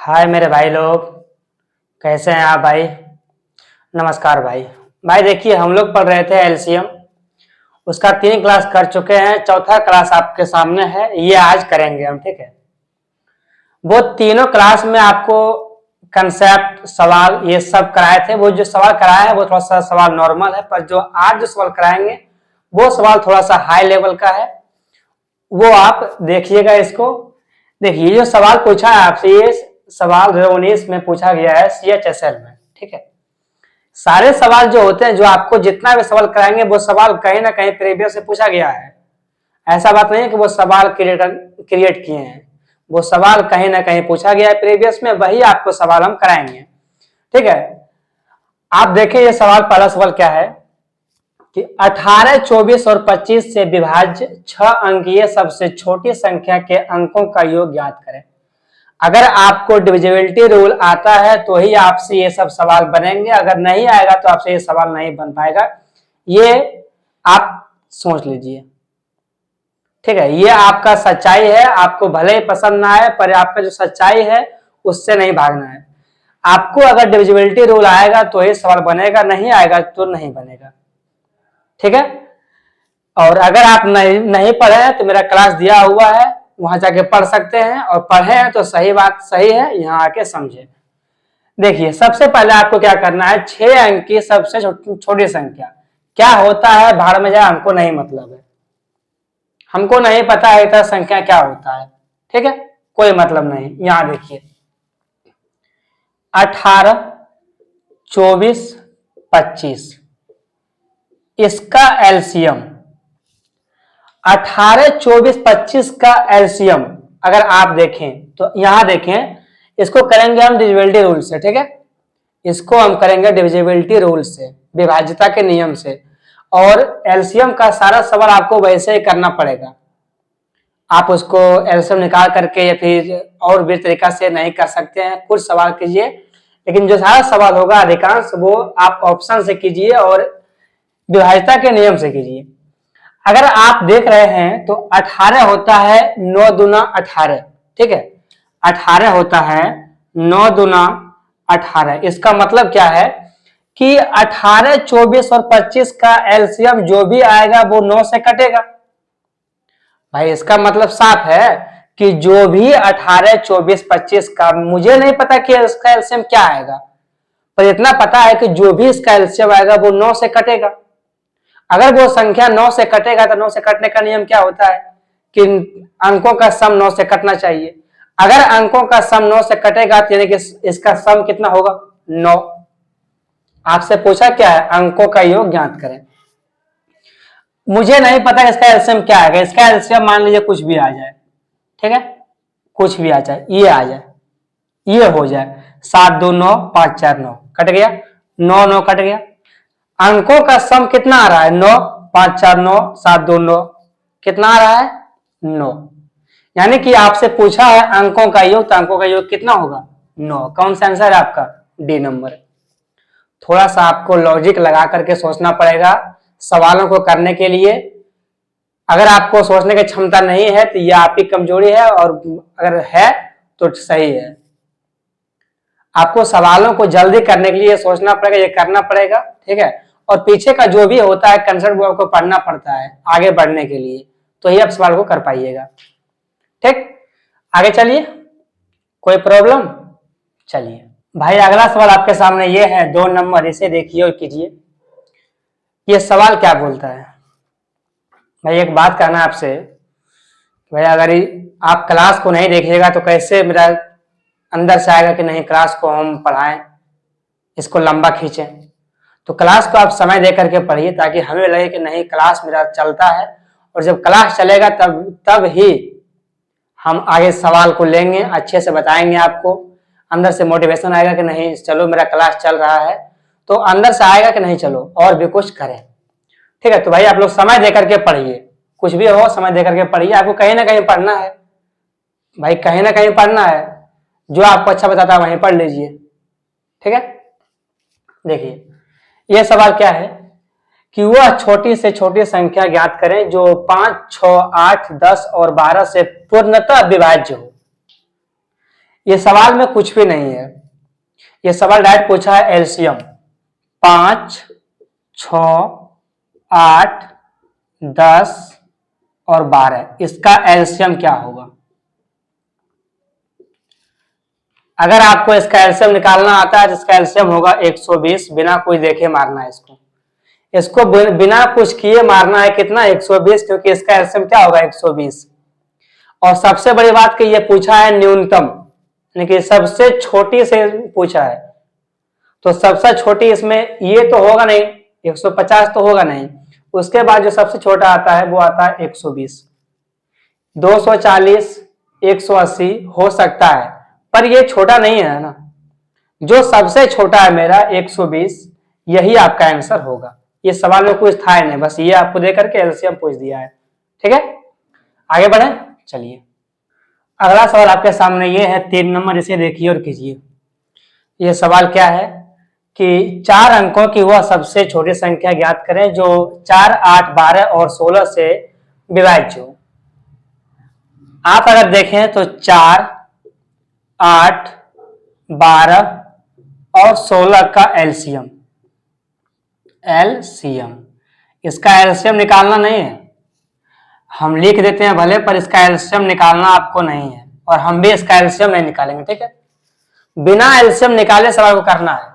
हाय मेरे भाई लोग, कैसे हैं आप भाई। नमस्कार भाई। भाई देखिए, हम लोग पढ़ रहे थे एलसीएम। उसका 3 क्लास कर चुके हैं, चौथा क्लास आपके सामने है, ये आज करेंगे हम। ठीक है। वो तीनों क्लास में आपको कंसेप्ट सवाल ये सब कराए थे। वो जो सवाल कराए हैं वो थोड़ा सा सवाल नॉर्मल है, पर जो आज जो सवाल कराएंगे वो सवाल थोड़ा सा हाई लेवल का है। वो आप देखिएगा इसको। देखिए, जो सवाल पूछा है आपसे, ये सवाल 2019 में पूछा गया है CHSL में। ठीक है। सारे सवाल जो होते हैं, जो आपको जितना भी सवाल कराएंगे, वो सवाल कहीं ना कहीं प्रीवियस से पूछा गया है। ऐसा बात नहीं है कि वो सवाल क्रिएट किए हैं। वो सवाल कहीं ना कहीं पूछा गया है प्रीवियस में, वही आपको सवाल हम कराएंगे। ठीक है। आप देखें, ये सवाल, पहला सवाल क्या है कि 18, 24 और 25 से विभाज्य 6 अंकीय सबसे छोटी संख्या के अंकों का योग ज्ञात करें। अगर आपको डिविजिबिलिटी रूल आता है तो ही आपसे ये सब सवाल बनेंगे, अगर नहीं आएगा तो आपसे ये सवाल नहीं बन पाएगा। ये आप सोच लीजिए। ठीक है। ये आपका सच्चाई है, आपको भले ही पसंद ना आए, पर आपका जो सच्चाई है उससे नहीं भागना है। आपको अगर डिविजिबिलिटी रूल आएगा तो ही सवाल बनेगा, नहीं आएगा तो नहीं बनेगा। ठीक है। और अगर आप नहीं पढ़े हैं तो मेरा क्लास दिया हुआ है, वहां जाके पढ़ सकते हैं, और पढ़े हैं तो सही बात सही है, यहाँ आके समझे। देखिए, सबसे पहले आपको क्या करना है, 6 अंक की सबसे छोटी संख्या क्या होता है, भाड़ में जाए, हमको नहीं मतलब है। हमको नहीं पता है इतना संख्या क्या होता है। ठीक है, कोई मतलब नहीं। यहां देखिए, 18, 24, 25, इसका एलसीएम 18, 24, 25 का एलसीएम अगर आप देखें तो यहां देखें, इसको करेंगे हम डिविजिबिलिटी रूल से। ठीक है। इसको हम करेंगे डिविजिबिलिटी रूल से, विभाज्यता के नियम से। और एलसीएम का सारा सवाल आपको वैसे ही करना पड़ेगा। आप उसको एलसीएम निकाल करके या फिर और भी तरीका से नहीं कर सकते हैं, कुछ सवाल कीजिए, लेकिन जो सारा सवाल होगा अधिकांश वो आप ऑप्शन से कीजिए और विभाज्यता के नियम से कीजिए। अगर आप देख रहे हैं तो 18 होता है 9 दूना 18। ठीक है। 18 होता है 9 दूना 18। इसका मतलब क्या है कि 18, 24 और 25 का एलसीएम जो भी आएगा वो 9 से कटेगा। भाई इसका मतलब साफ है कि जो भी 18, 24, 25 का, मुझे नहीं पता कि इसका एलसीएम क्या आएगा, पर इतना पता है कि जो भी इसका एलसीएम आएगा वो 9 से कटेगा। अगर वो संख्या 9 से कटेगा तो 9 से कटने का नियम क्या होता है कि अंकों का सम 9 से कटना चाहिए। अगर अंकों का सम 9 से कटेगा तो यानी कि इसका सम कितना होगा, 9। आपसे पूछा क्या है, अंकों का योग ज्ञात करें। मुझे नहीं पता इसका एलसीएम क्या आएगा। इसका एलसीएम मान लीजिए कुछ भी आ जाए। ठीक है, कुछ भी आ जाए, ये आ जाए, ये हो जाए 7 2 9 5 4 9, कट गया, 9 9 कट गया। अंकों का सम कितना आ रहा है, 9, 5 4 9 7 2 9, कितना आ रहा है, 9। यानी कि आपसे पूछा है अंकों का योग, तो अंकों का योग कितना होगा, 9। कौन सा आंसर है आपका, डी नंबर। थोड़ा सा आपको लॉजिक लगा करके सोचना पड़ेगा सवालों को करने के लिए। अगर आपको सोचने की क्षमता नहीं है तो यह आपकी कमजोरी है, और अगर है तो सही है। आपको सवालों को जल्दी करने के लिए सोचना पड़ेगा, ये करना पड़ेगा। ठीक है। और पीछे का जो भी होता है कंसेप्ट वो आपको पढ़ना पड़ता है आगे बढ़ने के लिए, तो ही आप सवाल को कर पाइएगा। ठीक, आगे चलिए। कोई प्रॉब्लम, चलिए भाई अगला सवाल आपके सामने ये है, 2 नंबर, इसे देखिए और कीजिए। ये सवाल क्या बोलता है। भाई एक बात कहना है आपसे, भाई अगर आप क्लास को नहीं देखिएगा तो कैसे मेरा अंदर से आएगा कि नहीं क्लास को हम पढ़ाएं, इसको लंबा खींचें। तो क्लास को आप समय दे करके पढ़िए, ताकि हमें लगे कि नहीं क्लास मेरा चलता है, और जब क्लास चलेगा तब ही हम आगे सवाल को लेंगे, अच्छे से बताएंगे आपको। अंदर से मोटिवेशन आएगा कि नहीं चलो मेरा क्लास चल रहा है, तो अंदर से आएगा कि नहीं चलो और भी कुछ करें। ठीक है। तो भाई आप लोग समय दे करके पढ़िए, कुछ भी हो समय दे करके पढ़िए। आपको कहीं ना कहीं पढ़ना है भाई, कहीं ना कहीं पढ़ना है। जो आपको अच्छा बताता है वहीं पढ़ लीजिए। ठीक है। देखिए यह सवाल क्या है कि वह छोटी से छोटी संख्या ज्ञात करें जो 5, 6, 8, 10 और 12 से पूर्णतः विभाज्य हो। ये सवाल में कुछ भी नहीं है, ये सवाल डायरेक्ट पूछा है एलसीएम 5, 6, 8, 10 और 12, इसका एलसीएम क्या होगा। अगर आपको इसका एलसीएम निकालना आता है तो इसका एलसीएम होगा 120, बिना कोई देखे मारना है इसको बिना कुछ किए मारना है कितना 120, क्योंकि इसका एलसीएम क्या होगा 120। और सबसे बड़ी बात कि ये पूछा है न्यूनतम, यानी कि सबसे छोटी से पूछा है, तो सबसे छोटी इसमें ये तो होगा नहीं, 150 तो होगा नहीं, उसके बाद जो सबसे छोटा आता है वो आता है 120। 240, 180 हो सकता है, पर ये छोटा नहीं है ना, जो सबसे छोटा है मेरा 120, यही आपका आंसर होगा। ये सवाल में कुछ था ही नहीं, बस ये आपको देकर के एलसीएम पूछ दिया है। ठीक है, आगे बढ़े, चलिए अगला सवाल आपके सामने ये है 3 नंबर, इसे देखिए और कीजिए। ये सवाल क्या है कि 4 अंकों की वह सबसे छोटी संख्या ज्ञात करें जो 4, 8, 12 और 16 से विभाज्य हो। आप अगर देखें तो 4, 8, 12 और 16 का एलसीएम इसका एलसीएम निकालना नहीं है, हम लिख देते हैं भले, पर इसका एलसीएम निकालना आपको नहीं है, और हम भी इसका एलसीएम नहीं निकालेंगे। ठीक है, बिना एलसीएम निकाले सवाल को करना है।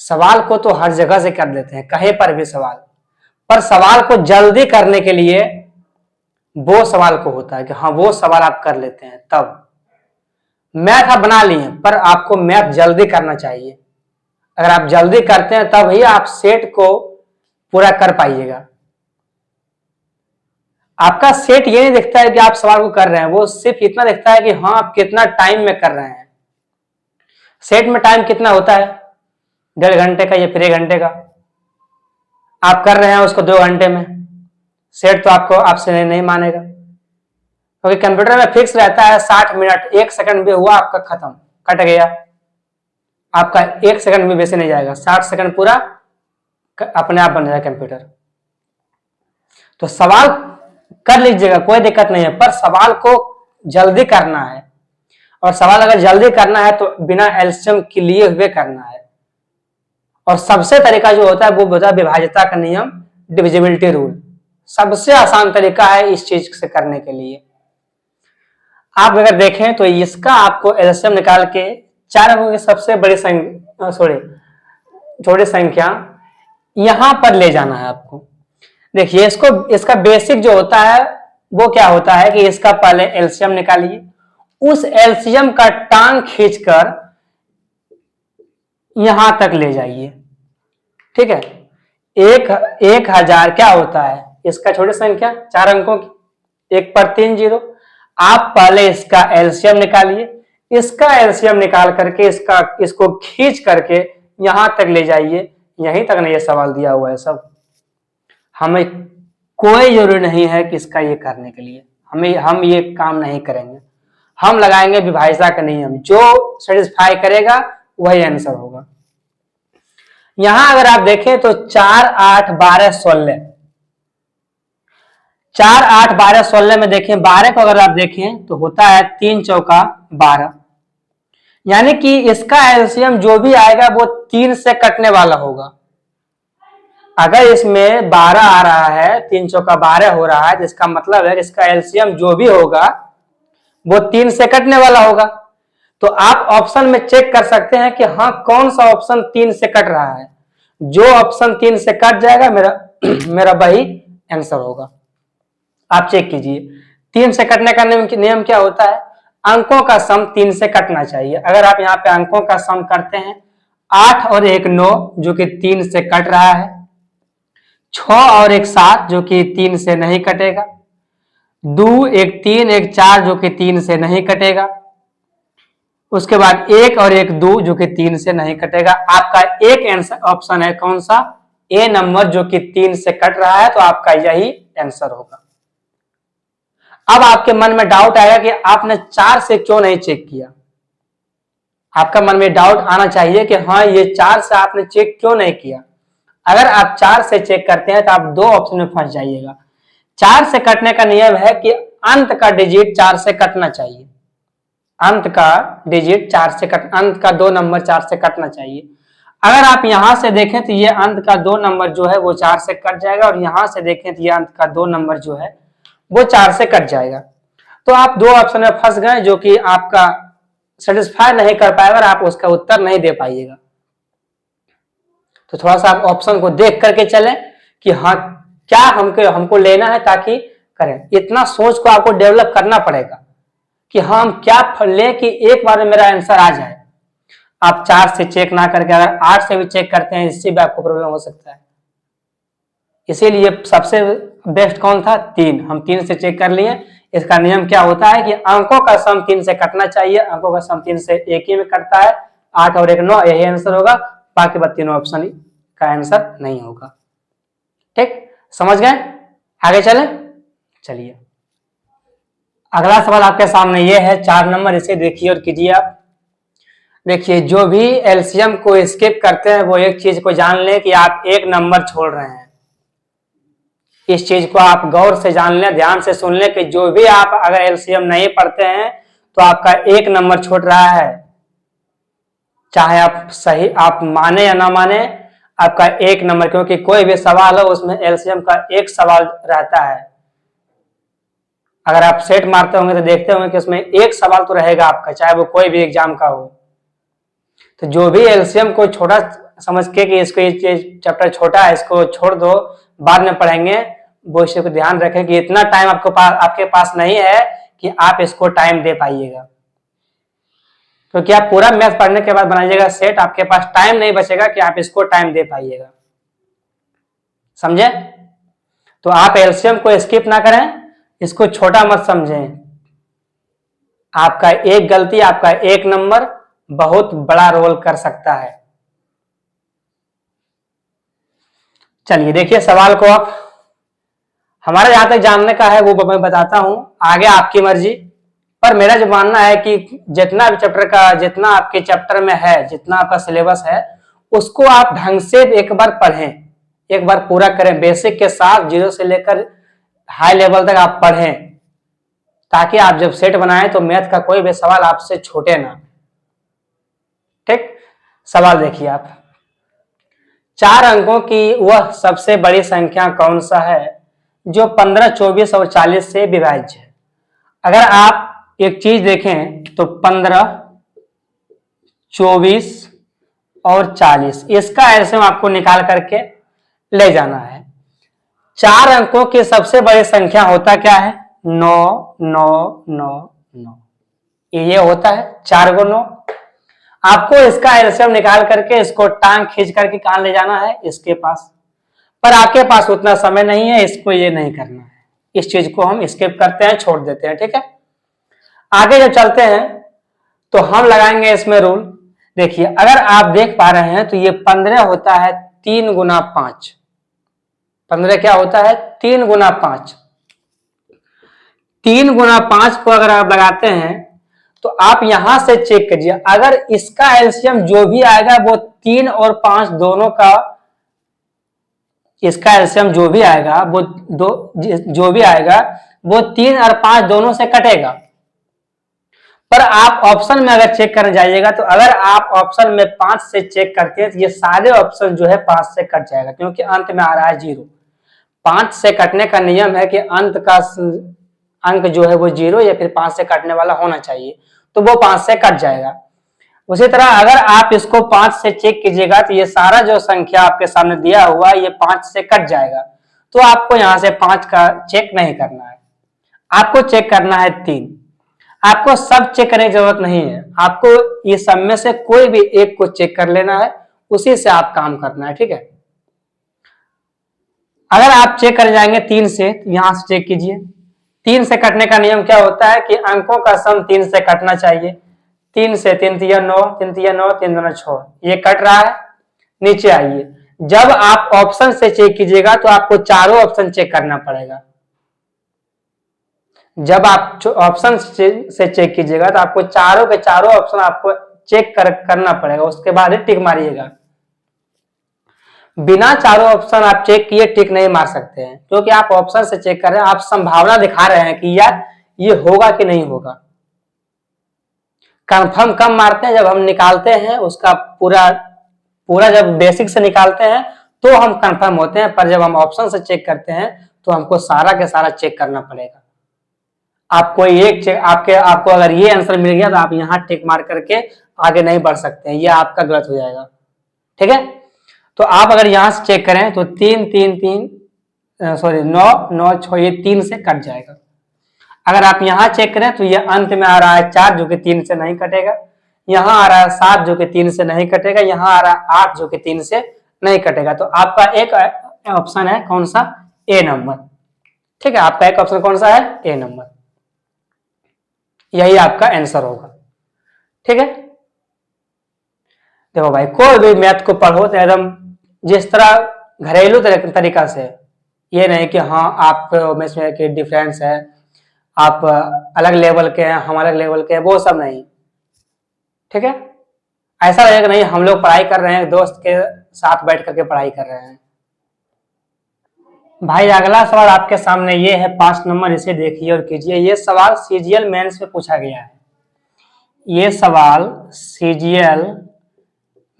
सवाल को तो हर जगह से कर देते हैं, कहीं पर भी सवाल, पर सवाल को जल्दी करने के लिए वो सवाल को होता है कि हाँ वो सवाल आप कर लेते हैं। तब मैथ आप बना लिए, पर आपको मैथ जल्दी करना चाहिए। अगर आप जल्दी करते हैं तब ही आप सेट को पूरा कर पाइएगा। आपका सेट ये नहीं दिखता है कि आप सवाल को कर रहे हैं, वो सिर्फ इतना दिखता है कि हाँ आप कितना टाइम में कर रहे हैं। सेट में टाइम कितना होता है, 1.5 घंटे का या फिर 1 घंटे का। आप कर रहे हैं उसको 2 घंटे में, सेट तो आपको आपसे नहीं मानेगा, क्योंकि कंप्यूटर में फिक्स रहता है 60 मिनट, 1 सेकंड भी हुआ आपका खत्म, कट गया, आपका 1 सेकंड भी वैसे नहीं जाएगा, 60 सेकंड पूरा अपने आप बन जाएगा कंप्यूटर। तो सवाल कर लीजिएगा, कोई दिक्कत नहीं है, पर सवाल को जल्दी करना है, और सवाल अगर जल्दी करना है तो बिना एलसीएम के लिए हुए करना है। और सबसे तरीका जो होता है वो होता है विभाज्यता का नियम, डिविजिबिलिटी रूल, सबसे आसान तरीका है इस चीज से करने के लिए। आप अगर देखें तो इसका आपको एलसीएम निकाल के 4 अंकों की सबसे बड़ी छोटी संख्या यहां पर ले जाना है आपको। देखिए इसका बेसिक जो होता है वो क्या होता है कि इसका पहले एलसीएम निकालिए, उस एलसीएम का टांग खींचकर यहां तक ले जाइए। ठीक है, 1000 क्या होता है, इसका छोटी संख्या 4 अंकों की, 1 पर 3 0। आप पहले इसका एलसीएम निकालिए, इसका एलसीएम निकाल करके इसको खींच करके यहां तक ले जाइए। यहीं तक नहीं ये सवाल दिया हुआ है सब, हमें कोई जरूरी नहीं है कि इसका ये करने के लिए हम ये काम नहीं करेंगे। हम लगाएंगे विभाज्यता का नियम, जो सेटिस्फाई करेगा वही आंसर होगा। यहां अगर आप देखें तो 4, 8, 12, 16, 4, 8, 12, 16 में देखें 12 को अगर आप देखें तो होता है 3 चौका 12, यानी कि इसका एलसीएम जो भी आएगा वो 3 से कटने वाला होगा। अगर इसमें 12 आ रहा है, 3 चौका 12 हो रहा है, जिसका मतलब है कि इसका एलसीएम जो भी होगा वो 3 से कटने वाला होगा। तो आप ऑप्शन में चेक कर सकते हैं कि हाँ कौन सा ऑप्शन 3 से कट रहा है। जो ऑप्शन 3 से कट जाएगा मेरा वही आंसर होगा। आप चेक कीजिए 3 से कटने का नियम क्या होता है, अंकों का सम 3 से कटना चाहिए। अगर आप यहाँ पे अंकों का सम करते हैं 8 और 1 9 जो कि 3 से कट रहा है, 6 और 1 7 जो कि 3 से नहीं कटेगा, 2 1 3 1 4 जो कि 3 से नहीं कटेगा, उसके बाद 1 और 1 2 जो कि 3 से नहीं कटेगा। आपका एक आंसर ऑप्शन है कौन सा, ए नंबर जो कि 3 से कट रहा है, तो आपका यही आंसर होगा। अब आपके मन में डाउट आएगा कि आपने 4 से क्यों नहीं चेक किया। आपका मन में डाउट आना चाहिए कि हाँ ये 4 से आपने चेक क्यों नहीं किया। अगर आप 4 से चेक करते हैं तो आप 2 ऑप्शन में फंस जाइएगा। 4 से कटने का नियम है कि अंत का डिजिट 4 से कटना चाहिए। अंत का डिजिट 4 से कट, अंत का 2 नंबर 4 से कटना चाहिए। अगर आप यहां से देखें तो ये अंत का 2 नंबर जो है वो 4 से कट जाएगा, और यहां से देखें तो ये अंत का 2 नंबर जो है वो 4 से कट जाएगा। तो आप 2 ऑप्शन में फंस गए जो कि आपका सेटिस्फाई नहीं कर पाएगा और आप उसका उत्तर नहीं दे पाइएगा। तो थोड़ा सा आप ऑप्शन को देख करके चलें कि हाँ क्या हमको लेना है ताकि करें। इतना सोच को आपको डेवलप करना पड़ेगा कि हम क्या लें कि एक बार में मेरा आंसर आ जाए। आप 4 से चेक ना करके अगर 8 से भी चेक करते हैं, इससे भी आपको प्रॉब्लम हो सकता है। इसीलिए सबसे बेस्ट कौन था? 3। हम 3 से चेक कर लिए। इसका नियम क्या होता है कि अंकों का सम 3 से कटना चाहिए। अंकों का सम 3 से एक ही में कटता है, 8 और 1 9, यही आंसर होगा। बाकी 3 ऑप्शन का आंसर नहीं होगा। ठीक, समझ गए? आगे चले। चलिए अगला सवाल आपके सामने ये है 4 नंबर, इसे देखिए और कीजिए आप। देखिए जो भी एलसीएम को स्किप करते हैं वो एक चीज को जान लें कि आप 1 नंबर छोड़ रहे हैं। इस चीज को आप गौर से जान लें, ध्यान से सुन लें कि जो भी आप अगर एलसीएम नहीं पढ़ते हैं तो आपका 1 नंबर छूट रहा है। चाहे आप सही आप माने या ना माने, आपका 1 नंबर, क्योंकि कोई भी सवाल हो उसमें एलसीएम का 1 सवाल रहता है। अगर आप सेट मारते होंगे तो देखते होंगे कि उसमें 1 सवाल तो रहेगा आपका, चाहे वो कोई भी एग्जाम का हो। तो जो भी एलसीएम को छोटा समझ के कि इसको ये चैप्टर छोटा है, इसको छोड़ दो, बाद में पढ़ेंगे, वो इसे को ध्यान रखें कि इतना टाइम आपके पास नहीं है कि आप इसको टाइम दे पाइएगा। क्योंकि आप पूरा मैथ पढ़ने के बाद बनाइएगा सेट, आपके पास टाइम नहीं बचेगा कि आप इसको टाइम दे पाइएगा। समझे? तो आप एलसीएम को स्किप ना करें, इसको छोटा मत समझें। आपका एक गलती, आपका 1 नंबर बहुत बड़ा रोल कर सकता है। चलिए देखिए सवाल को आप, हमारा जहां तक जानने का है वो मैं बताता हूं, आगे आपकी मर्जी। पर मेरा जो मानना है कि जितना भी चैप्टर का, जितना आपके चैप्टर में है, जितना आपका सिलेबस है, उसको आप ढंग से एक बार पढ़ें, एक बार पूरा करें, बेसिक के साथ 0 से लेकर हाई लेवल तक आप पढ़ें, ताकि आप जब सेट बनाएं तो मैथ का कोई भी सवाल आपसे छूटे ना। ठीक, सवाल देखिए आप। 4 अंकों की वह सबसे बड़ी संख्या कौन सा है जो 15, 24 और 40 से विभाज्य है? अगर आप एक चीज देखें तो 15, 24 और 40, इसका एलसीएम आपको निकाल करके ले जाना है। 4 अंकों की सबसे बड़ी संख्या होता क्या है? 9 9 9 9, ये होता है 4 को 9। आपको इसका एलसीएम निकाल करके इसको टांग खींच करके कहां ले जाना है? इसके पास। पर आपके पास उतना समय नहीं है, इसको ये नहीं करना है, इस चीज को हम स्किप करते हैं, छोड़ देते हैं। ठीक है, आगे जब चलते हैं तो हम लगाएंगे इसमें रूल। देखिए अगर आप देख पा रहे हैं तो ये 15 होता है 3 गुना 5। 15 क्या होता है? 3 गुना 5। 3 गुना 5 को अगर आप लगाते हैं तो आप यहां से चेक कीजिए, अगर इसका एलसीएम जो भी आएगा वो 3 और 5 दोनों का, इसका एलसीएम जो भी आएगा वो जो भी आएगा वो 3 और 5 दोनों से कटेगा। पर आप ऑप्शन में अगर चेक करने जाइएगा तो अगर आप ऑप्शन में 5 से चेक करते हैं तो ये सारे ऑप्शन जो है 5 से कट जाएगा, क्योंकि अंत में आ रहा है 0। 5 से कटने का नियम है कि अंत का अंक जो है वो 0 या फिर 5 से कटने वाला होना चाहिए, तो वो 5 से कट जाएगा। उसी तरह अगर आप इसको 5 से चेक कीजिएगा तो ये सारा जो संख्या आपके सामने दिया हुआ ये 5 से कट जाएगा। तो आपको यहां से 5 का चेक नहीं करना है, आपको चेक करना है 3। आपको सब चेक करने की जरूरत नहीं है, आपको ये सब में से कोई भी एक को चेक कर लेना है, उसी से आप काम करना है। ठीक है, अगर आप चेक कर जाएंगे 3 से तो यहां से चेक कीजिए। 3 से कटने का नियम क्या होता है कि अंकों का सम 3 से कटना चाहिए। 3 से 3 तिया 9, 3 तिया 9, 3 दूना 6, ये कट रहा है। नीचे आइए, जब आप ऑप्शन से चेक कीजिएगा तो आपको चारों ऑप्शन चेक करना पड़ेगा। जब आप ऑप्शन से चेक कीजिएगा तो आपको चारों के चारों ऑप्शन आपको चेक करना पड़ेगा, उसके बाद ही टिक मारिएगा। बिना चारों ऑप्शन आप चेक किए टिक नहीं मार सकते हैं, क्योंकि आप ऑप्शन से चेक कर रहे हैं, आप संभावना दिखा रहे हैं कि यार ये होगा कि नहीं होगा। कंफर्म कब मारते हैं? जब हम निकालते हैं उसका पूरा पूरा जब बेसिक से निकालते हैं तो हम कंफर्म होते हैं, पर जब हम ऑप्शन से चेक करते हैं तो हमको सारा के सारा चेक करना पड़ेगा। आप कोई एक चेक आपको अगर ये आंसर मिल गया तो आप यहाँ टिक मार करके आगे नहीं बढ़ सकते हैं, ये आपका गलत हो जाएगा। ठीक है, तो आप अगर यहाँ से चेक करें तो 3 3 3 सॉरी 9 9 6 ये 3 से कट जाएगा। अगर आप यहाँ चेक करें तो ये अंत में आ रहा है 4 जो कि 3 से नहीं कटेगा, यहाँ आ रहा है 7 जो कि 3 से नहीं कटेगा, यहाँ आ रहा है 8 जो कि 3 से नहीं कटेगा। तो आपका एक ऑप्शन है कौन सा? ए नंबर। ठीक है, आपका एक ऑप्शन कौन सा है? ए नंबर, यही आपका आंसर होगा। ठीक है, देखो भाई कोई भी मैथ को पढ़ो तो एकदम जिस तरह घरेलू तरीका से, ये नहीं कि हाँ आप में इसमें डिफरेंस है, आप अलग लेवल के हैं हम अलग लेवल के हैं, वो सब नहीं। ठीक है, ऐसा लगेगा नहीं हम लोग पढ़ाई कर रहे हैं, दोस्त के साथ बैठ करके पढ़ाई कर रहे हैं। भाई अगला सवाल आपके सामने ये है 5 नंबर, इसे देखिए और कीजिए। ये सवाल सीजीएल मेंस में पूछा गया है, ये सवाल सीजीएल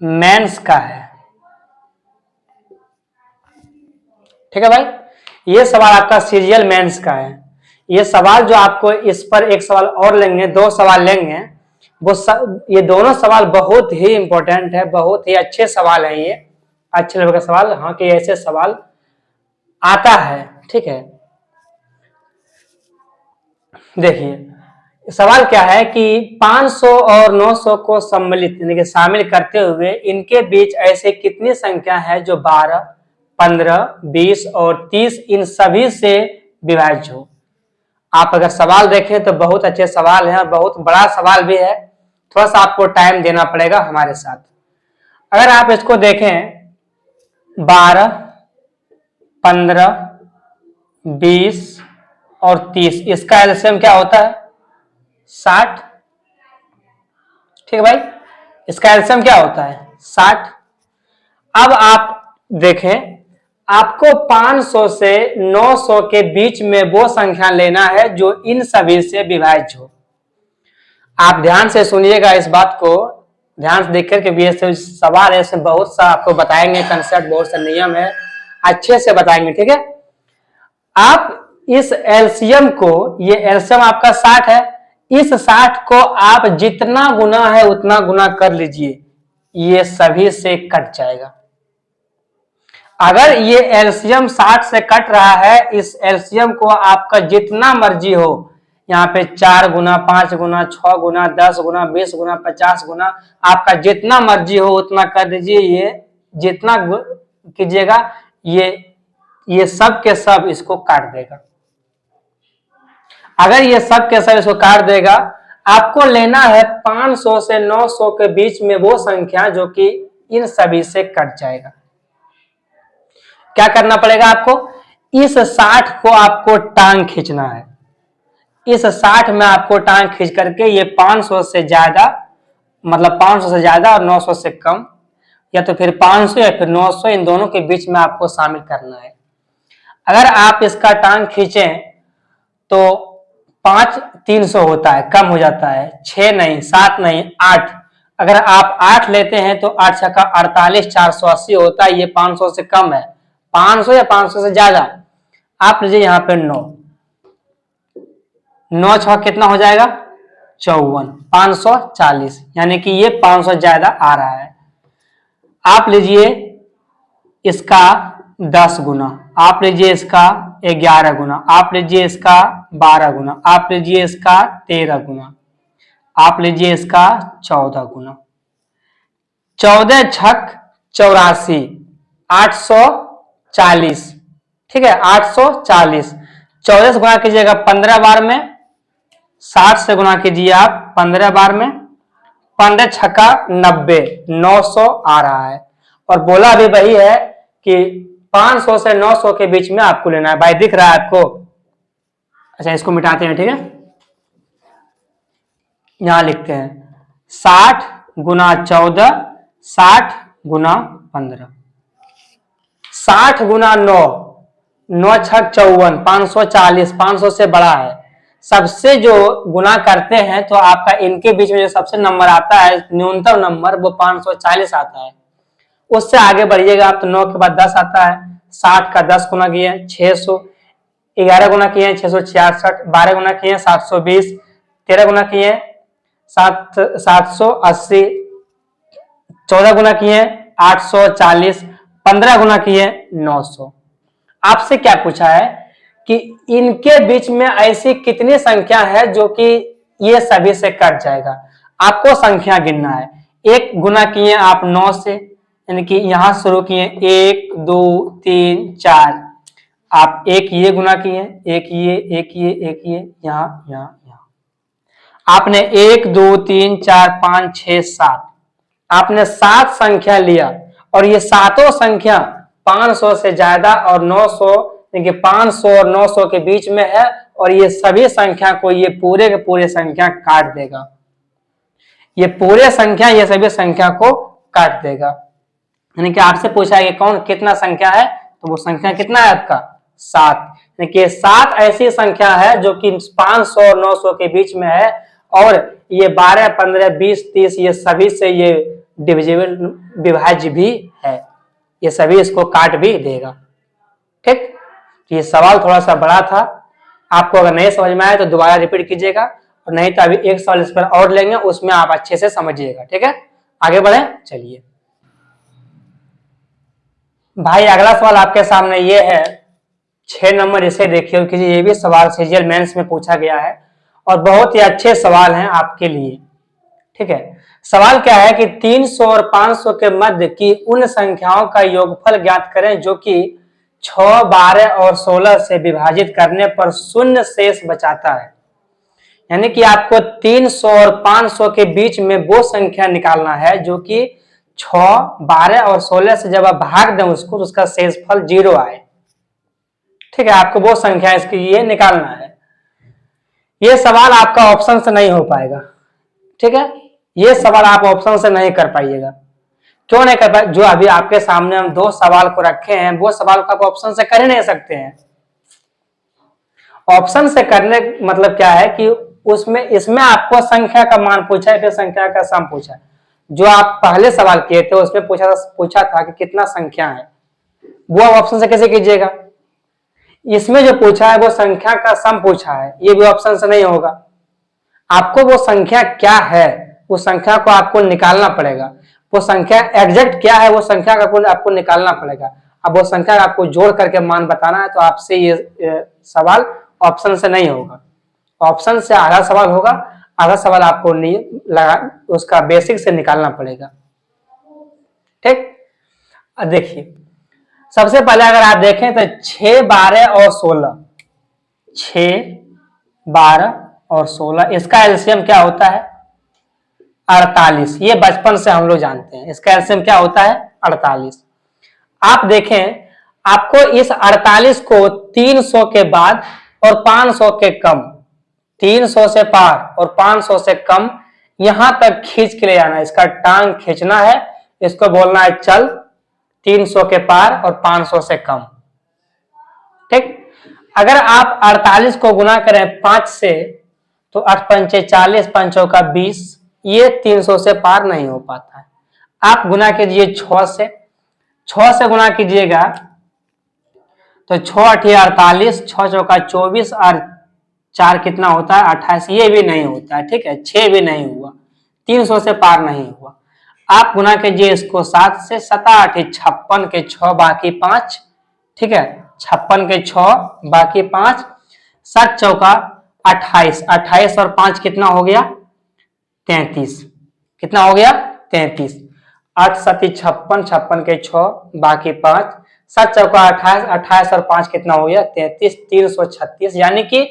मेंस का है। ठीक है भाई, ये सवाल आपका सीजीएल मेंस का है। ये सवाल जो आपको इस पर एक सवाल और लेंगे, 2 सवाल लेंगे, ये दोनों सवाल बहुत ही इंपॉर्टेंट है, बहुत ही अच्छे सवाल है, ये अच्छे लेवल का सवाल। हाँ कि ऐसे सवाल आता है। ठीक है, देखिए सवाल क्या है कि 500 और 900 को सम्मिलित यानी कि शामिल करते हुए इनके बीच ऐसे कितनी संख्या है जो 12, 15, 20 और 30 इन सभी से विभाज्य हो। आप अगर सवाल देखें तो बहुत अच्छे सवाल हैं, बहुत बड़ा सवाल भी है, थोड़ा सा आपको टाइम देना पड़ेगा हमारे साथ। अगर आप इसको देखें 12, 15, 20 और 30, इसका एलसीएम क्या होता है? 60। ठीक है भाई, इसका एलसीएम क्या होता है? 60। अब आप देखें, आपको 500 से 900 के बीच में वो संख्या लेना है जो इन सभी से विभाज्य हो। आप ध्यान से सुनिएगा इस बात को, ध्यान से देख करके भी ऐसे सवाल ऐसे बहुत सा आपको बताएंगे, कंसेप्ट बहुत सा नियम है, अच्छे से बताएंगे। ठीक है, आप इस एलसीएम को, ये एलसीएम आपका 60 है, इस 60 को आप जितना गुना है उतना गुना कर लीजिए, ये सभी से कट जाएगा। अगर ये एलसीएम 60 से कट रहा है, इस एलसीएम को आपका जितना मर्जी हो, यहाँ पे 4 गुना, 5 गुना, 6 गुना, 10 गुना, 20 गुना, 50 गुना, आपका जितना मर्जी हो उतना कर दीजिए, ये जितना कीजिएगा ये सब के सब इसको काट देगा। अगर ये सब के सब इसको काट देगा, आपको लेना है 500 से 900 के बीच में वो संख्या जो कि इन सभी से कट जाएगा। क्या करना पड़ेगा आपको? इस 60 को आपको टांग खींचना है, इस 60 में आपको टांग खींच करके ये 500 से ज्यादा, मतलब 500 से ज्यादा और 900 से कम, या तो फिर 500 या फिर 900, इन दोनों के बीच में आपको शामिल करना है। अगर आप इसका टांग खींचें तो 5 300 होता है, कम हो जाता है, 6 नहीं, 7 नहीं, 8। अगर आप 8 लेते हैं तो 8 छक्का 48, 480 होता है, ये 500 से कम है, 500 या 500 से ज्यादा। आप लीजिए यहाँ पे 9, 9 छक्का कितना हो जाएगा? 54, 540, यानी कि ये 500 ज्यादा आ रहा है। आप लीजिए इसका 10 गुना, आप लीजिए इसका 11 गुना, आप लीजिए इसका 12 गुना, आप लीजिए इसका 13 गुना, आप लीजिए इसका 14 गुना। 14 छक 84, 840। ठीक है, 840, 14 से गुना कीजिएगा 15 बार में, 60 से गुना कीजिए आप 15 बार में, 15 छक्का 90, 900 आ रहा है। और बोला भी वही है कि 500 से 900 के बीच में आपको लेना है। भाई दिख रहा है आपको? अच्छा, इसको मिटाते हैं। ठीक है, यहां लिखते हैं 60 गुना 14, 60 गुना 15, 60 गुना 9, 9 छक 54, 540, 500 से बड़ा है, सबसे जो गुना करते हैं तो आपका इनके बीच में जो सबसे नंबर आता है न्यूनतम नंबर वो 540 आता है। उससे आगे बढ़िएगा आप तो 9 के बाद 10 आता है, 60 का 10 गुना किए 600, 11 गुना किए 666, 12 गुना किए 720, 13 गुना किए 780, 14 गुना किए 840, 15 गुना किए 900। आपसे क्या पूछा है कि इनके बीच में ऐसी कितनी संख्या है जो कि ये सभी से कट जाएगा। आपको संख्या गिनना है। एक गुना किए आप 9 से, यानी कि यहां शुरू किए 1 2 3 4, आप एक ये गुना किए, एक ये, एक ये, एक ये, यहाँ यहाँ यहाँ, आपने 1 2 3 4 5 6 7, आपने 7 संख्या लिया और ये सातों संख्या 500 से ज्यादा और 900, यानी 500 और 900 के बीच में है, और ये सभी संख्या को ये पूरे के पूरे संख्या काट देगा। ये पूरे संख्या ये सभी संख्या को काट देगा। यानी कि आपसे पूछा है कि कौन कितना संख्या है, तो वो संख्या कितना है आपका 7। यानी कि 7 ऐसी संख्या है जो कि 500 और 900 के बीच में है, और ये 12 15 20 30 ये सभी से ये डिविजिबल विभाज्य भी है, ये सभी इसको काट भी देगा। ठीक, ये सवाल थोड़ा सा बड़ा था। आपको अगर नहीं समझ में आए तो दोबारा रिपीट कीजिएगा, और नहीं तो अभी एक सवाल इस पर और लेंगे, उसमें आप अच्छे से समझिएगा। ठीक है, आगे बढ़े चलिए भाई। अगला सवाल आपके सामने ये है 6 नंबर, इसे देखिए कि ये भी सवाल सीजीएल मेंस में पूछा गया है और बहुत ही अच्छे सवाल हैं आपके लिए। ठीक है, सवाल क्या है कि 300 और 500 के मध्य की उन संख्याओं का योगफल ज्ञात करें जो कि 6, 12 और 16 से विभाजित करने पर शून्य शेष बचाता है। यानी कि आपको 300 और 500 के बीच में वो संख्या निकालना है जो कि 6, 12 और 16 से जब आप भाग दें उसको तो उसका शेषफल 0 आए। ठीक है, आपको वो संख्या इसके लिए निकालना है। ये सवाल आपका ऑप्शन से नहीं हो पाएगा। ठीक है, ये सवाल आप ऑप्शन से नहीं कर पाइएगा। क्यों नहीं कर पाए? जो अभी आपके सामने हम 2 सवाल को रखे हैं वो सवाल को आप ऑप्शन से कर ही नहीं सकते हैं। ऑप्शन से करने मतलब क्या है कि उसमें इसमें आपको संख्या का मान पूछा है, फिर संख्या का सम पूछा है। जो आप पहले सवाल किए थे उसमें पूछा था कि कितना संख्या है, वो ऑप्शन से कैसे कीजिएगा। इसमें जो पूछा है वो संख्या का सम पूछा है, ये भी ऑप्शन से नहीं होगा। आपको वो संख्या क्या है, उस संख्या को आपको निकालना पड़ेगा। वो संख्या एग्जैक्ट क्या है, वो संख्या का आपको निकालना पड़ेगा। अब वो संख्या आपको जोड़ करके मान बताना है, तो आपसे ये सवाल ऑप्शन से नहीं होगा। ऑप्शन से आधा सवाल होगा, आधा सवाल आपको लगा उसका बेसिक से निकालना पड़ेगा। ठीक, देखिए सबसे पहले अगर आप देखें तो 6, 12 और 16, 6, 12 और 16 इसका एलसीएम क्या होता है 48। ये बचपन से हम लोग जानते हैं, इसका एलसीएम क्या होता है 48। आप देखें आपको इस 48 को 300 के बाद और 500 के कम, 300 से पार और 500 से कम यहां तक खींच के ले जाना है। इसका टांग खींचना है, इसको बोलना है चल 300 के पार और 500 से कम। ठीक, अगर आप 48 को गुना करें 5 से तो 8 पंचे 40, 5 चौका 20, ये 300 से पार नहीं हो पाता है। आप गुना कीजिए 6 से, 6 से गुना कीजिएगा तो 6 8 48, 6 चौका 24 और 4 कितना होता है 28, ये भी नहीं होता है। ठीक है, 6 भी नहीं हुआ, 300 से पार नहीं हुआ। आप गुना कीजिए इसको 7 से, 7 8 56 के 6 बाकी 5। ठीक है, 56 के 6 बाकी 5, 7 चौका 28, 28 और 5 कितना हो गया 33, कितना हो गया 33। 8 7 56, 56 के 6 बाकी 5, 7 चौका 28, 28 और 5 कितना हो गया 33, 336। यानी कि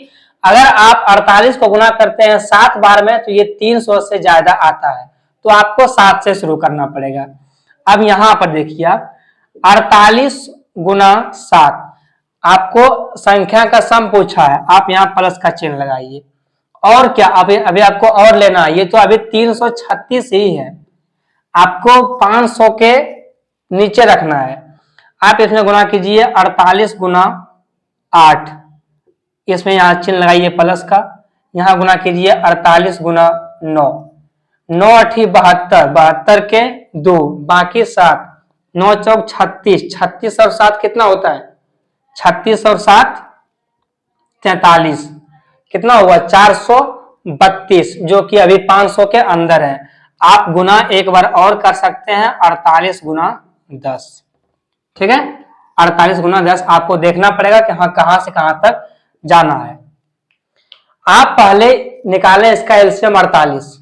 अगर आप 48 को गुना करते हैं 7 बार में तो ये 300 से ज्यादा आता है, तो आपको 7 से शुरू करना पड़ेगा। अब यहां पर देखिए आप 48 गुना 7, आपको संख्या का सम पूछा है, आप यहाँ प्लस का चिन्ह लगाइए। और क्या अभी आपको और लेना है, ये तो अभी 336 ही है, आपको 500 के नीचे रखना है। आप इसमें गुना कीजिए 48 गुना 8, इसमें यहाँ चिन्ह लगाइए प्लस का, यहाँ गुना कीजिए 48 गुना 9, 9 अठी 72, 72 के 2 बाकी 7, 9 चौक 36, 36 और 7 कितना होता है? 36 और 7 43, कितना हुआ? 432, जो कि अभी 500 के अंदर है। आप गुना एक बार और कर सकते हैं, 48 गुना 10, ठीक है। 48 गुना 10 आपको देखना पड़ेगा कि हाँ कहां से कहां तक जाना है। आप पहले निकालें इसका एलसीएम 48।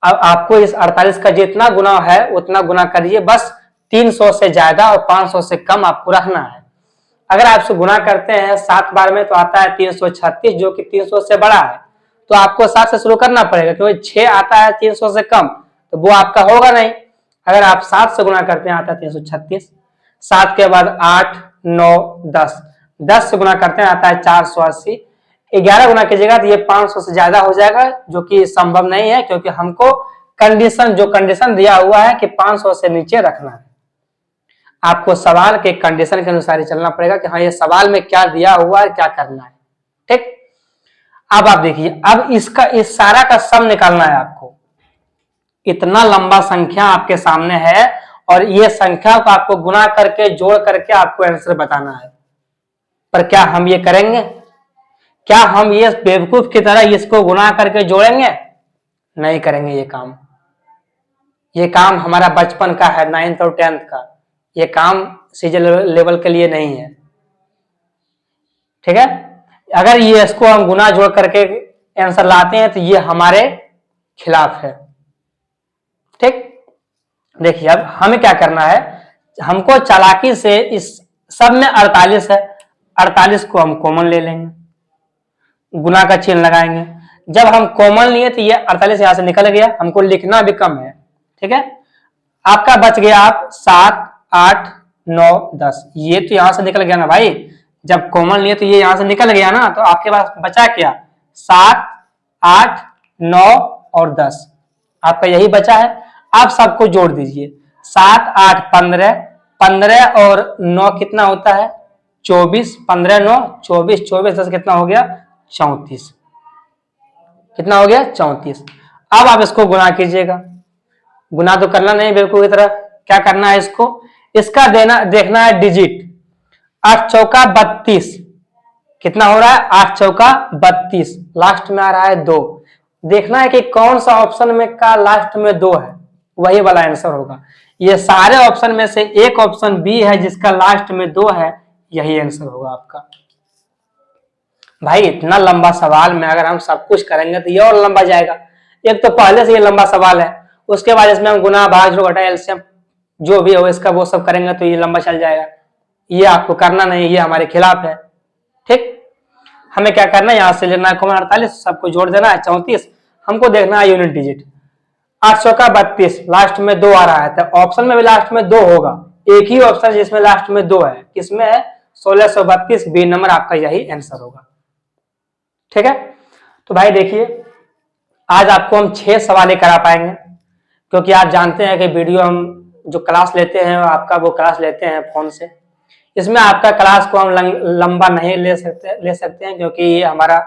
अब आपको इस 48 का जितना गुना है उतना गुना करिए, बस 300 से ज्यादा और 500 से कम आपको रखना है। अगर आप इसको गुना करते हैं 7 बार में तो आता है 336, जो कि 300 से बड़ा है, तो आपको 7 से शुरू करना पड़ेगा, क्योंकि 6 आता है 300 से कम, तो वो आपका होगा नहीं। अगर आप 7 से गुना करते हैं आता है 336, 7 के बाद 8 9 10, 10 से गुना करते हैं आता है 480, 11 गुना कीजिएगा तो ये 500 से ज्यादा हो जाएगा, जो कि संभव नहीं है, क्योंकि हमको कंडीशन दिया हुआ है कि 500 से नीचे रखना है। आपको सवाल के कंडीशन के अनुसार ही चलना पड़ेगा कि हाँ ये सवाल में क्या दिया हुआ है, क्या करना है, ठीक। अब आप देखिए, अब इसका इस सारा का सम निकालना है आपको। इतना लंबा संख्या आपके सामने है और ये संख्या को आपको गुना करके जोड़ करके आपको आंसर बताना है। पर क्या हम ये करेंगे? क्या हम ये बेवकूफ की तरह इसको गुना करके जोड़ेंगे? नहीं करेंगे ये काम। ये काम हमारा बचपन का है, 9th और 10th का। ये काम सीजन लेवल के लिए नहीं है, ठीक है। अगर ये इसको हम गुना जोड़ करके आंसर लाते हैं तो ये हमारे खिलाफ है, ठीक। देखिए अब हमें क्या करना है, हमको चालाकी से इस सब में 48 है, 48 को हम कॉमन ले लेंगे, गुना का चिन्ह लगाएंगे। जब हम कॉमन लिए तो ये 48 यहां से निकल गया, हमको लिखना भी कम है, ठीक है। आपका बच गया आप 7 8 9 10, ये तो यहां से निकल गया ना भाई। जब कॉमन लिए तो ये यहां से निकल गया ना, तो आपके पास बचा क्या? 7 8 9 और 10, आपका यही बचा है। आप सबको जोड़ दीजिए, 7 8 15, 15 और 9 कितना होता है? 24, 15 9 24, 24 10 कितना हो गया? 34, कितना हो गया? 34। अब आप इसको गुना कीजिएगा। गुना तो करना नहीं बिल्कुल की तरह, क्या करना है इसको? इसका देखना है डिजिट। 8 चौका 32, कितना हो रहा है? 8 चौका 32, लास्ट में आ रहा है 2। देखना है कि कौन सा ऑप्शन में का लास्ट में 2 है, वही वाला आंसर होगा। ये सारे ऑप्शन में से एक ऑप्शन बी है जिसका लास्ट में 2 है, यही आंसर होगा आपका। भाई इतना लंबा सवाल में अगर हम सब कुछ करेंगे तो ये और लंबा जाएगा। एक तो पहले से ये लंबा सवाल है, उसके बाद इसमें हम गुना भाग जोड़ घटा एलसीएम जो भी हो इसका वो सब करेंगे तो ये लंबा चल जाएगा। ये आपको करना नहीं, ये हमारे खिलाफ है, ठीक। हमें क्या करना है, यहाँ से लेना है कॉमन 48, सबको जोड़ देना है 34। हमको देखना है यूनिट डिजिट। 8 चौका 32, लास्ट में 2 आ रहा है, तो ऑप्शन में भी लास्ट में 2 होगा। एक ही ऑप्शन जिसमें लास्ट में 2 है, किसमें है? 1632, बी नंबर आपका यही आंसर होगा, ठीक है। तो भाई देखिए, आज आपको हम 6 सवाल ही करा पाएंगे, क्योंकि आप जानते हैं कि वीडियो हम जो क्लास लेते हैं आपका वो क्लास लेते हैं फोन से। इसमें आपका क्लास को हम लंबा नहीं ले सकते हैं, क्योंकि ये हमारा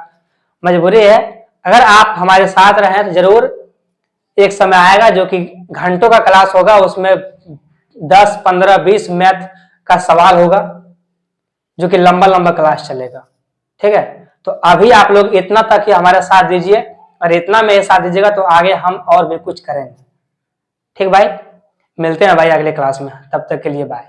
मजबूरी है। अगर आप हमारे साथ रहें तो जरूर एक समय आएगा जो कि घंटों का क्लास होगा, उसमें 10 15 20 मैथ का सवाल होगा, जो कि लंबा लंबा क्लास चलेगा, ठीक है। तो अभी आप लोग इतना तक ही हमारा साथ दीजिए, और इतना में साथ दीजिएगा तो आगे हम और भी कुछ करेंगे, ठीक भाई। मिलते हैं भाई अगले क्लास में, तब तक के लिए बाय।